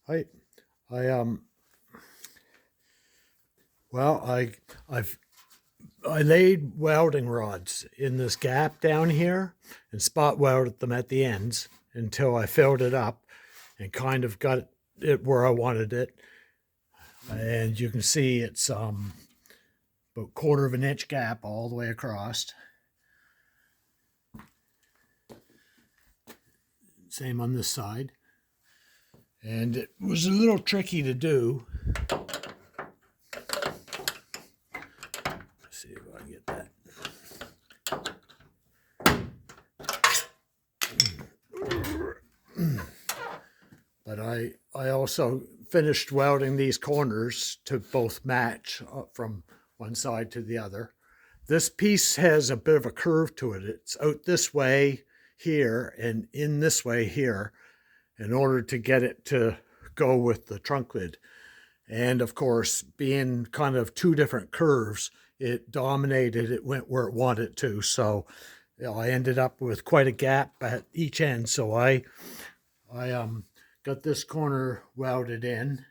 I I well I've I laid welding rods in this gap down here and spot welded them at the ends until I filled it up and kind of got it where I wanted it. And you can see it's about quarter of an inch gap all the way across. Same on this side. And it was a little tricky to do. Let's see if I can get that. But I also finished welding these corners to both match from one side to the other. This piece has a bit of a curve to it. It's out this way here and in this way here in order to get it to go with the trunk lid. And of course, being kind of two different curves, it dominated, it went where it wanted to. So I ended up with quite a gap at each end. So I got this corner welded in.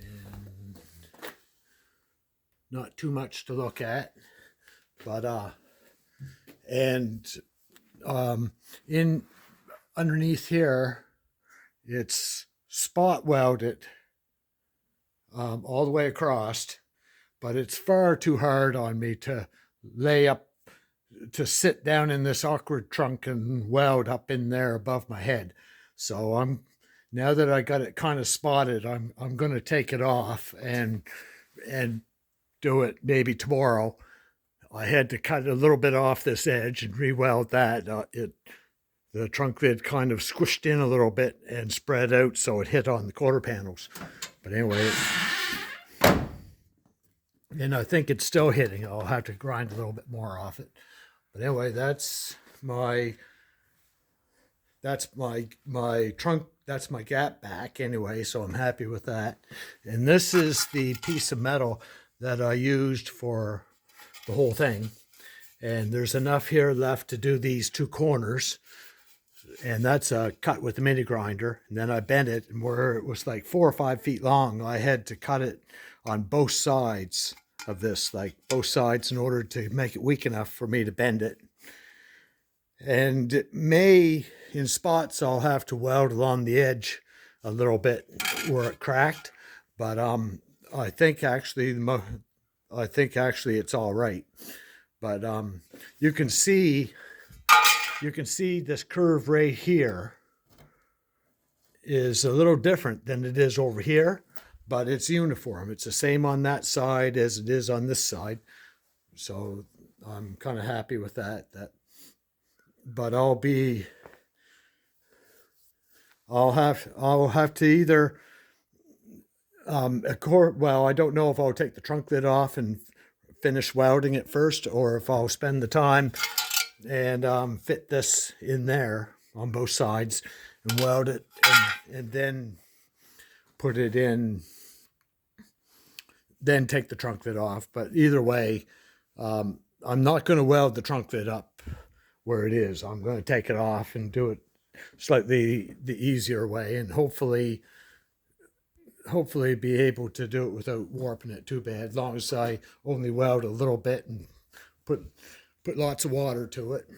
And not too much to look at, but and in underneath here, it's spot welded all the way across, but it's far too hard on me to lay up, to sit down in this awkward trunk and weld up in there above my head. So now that I got it kind of spotted, I'm going to take it off and do it maybe tomorrow. I had to cut a little bit off this edge and re-weld that. The trunk lid kind of squished in a little bit and spread out, so it hit on the quarter panels. But anyway, and I think it's still hitting. I'll have to grind a little bit more off it. But anyway, that's my trunk, that's my gap back anyway, so I'm happy with that. And this is the piece of metal that I used for the whole thing. And there's enough here left to do these two corners. And that's cut with the mini grinder. And then I bent it, and where it was like 4 or 5 feet long, I had to cut it on both sides of this, like both sides, in order to make it weak enough for me to bend it. And it may, in spots, I'll have to weld along the edge a little bit where it cracked. But I think actually it's all right. But you can see this curve right here is a little different than it is over here, but it's uniform. It's the same on that side as it is on this side. So I'm kind of happy with that. But I'll have to either well, I don't know if I'll take the trunk lid off and finish welding it first, or if I'll spend the time and fit this in there on both sides and weld it and then put it in, then take the trunk lid off. But either way, I'm not going to weld the trunk lid up where it is. I'm going to take it off and do it slightly the easier way, and hopefully be able to do it without warping it too bad, as long as I only weld a little bit and put lots of water to it.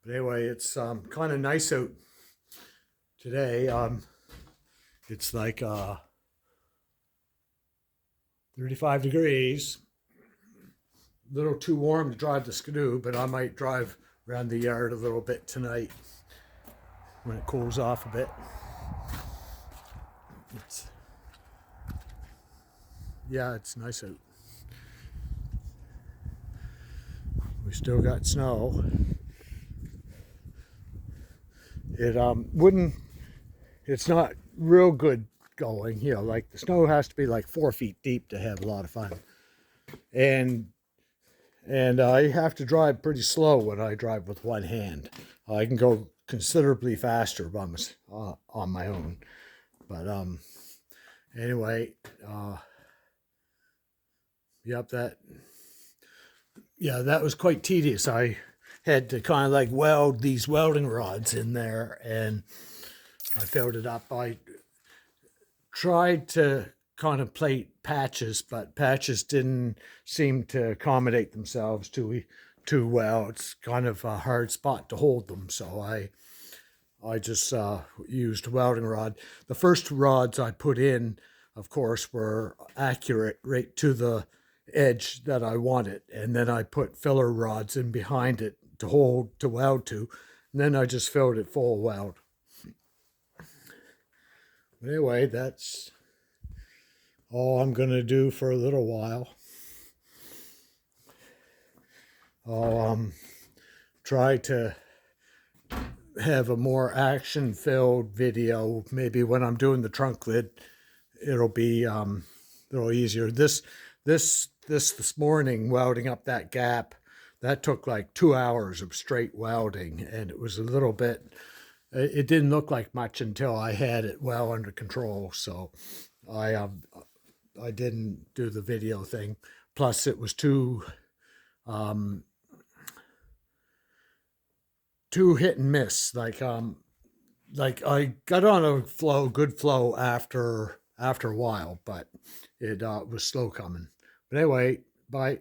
But anyway, it's kind of nice out today. It's like 35 degrees. A little too warm to drive the Skidoo, but I might drive around the yard a little bit tonight when it cools off a bit. It's nice out. We still got snow. It's not real good going, like the snow has to be like 4 feet deep to have a lot of fun. And I have to drive pretty slow when I drive with one hand. I can go considerably faster on my own. But anyway, that was quite tedious. I had to kind of like weld these welding rods in there, and I filled it up. I tried to kind of plate patches, but patches didn't seem to accommodate themselves too well. It's kind of a hard spot to hold them, so I just used welding rod. The first rods I put in, of course, were accurate right to the edge that I wanted, and then I put filler rods in behind it to weld to, and then I just filled it full of weld. Anyway, that's all I'm going to do for a little while. I'll try to have a more action-filled video. Maybe when I'm doing the trunk lid, it'll be a little easier. This morning, welding up that gap, that took like 2 hours of straight welding, and it was a little bit. It didn't look like much until I had it well under control. So I didn't do the video thing. Plus, it was too hit and miss. Like I got on a good flow after a while, but it was slow coming. But anyway, bye.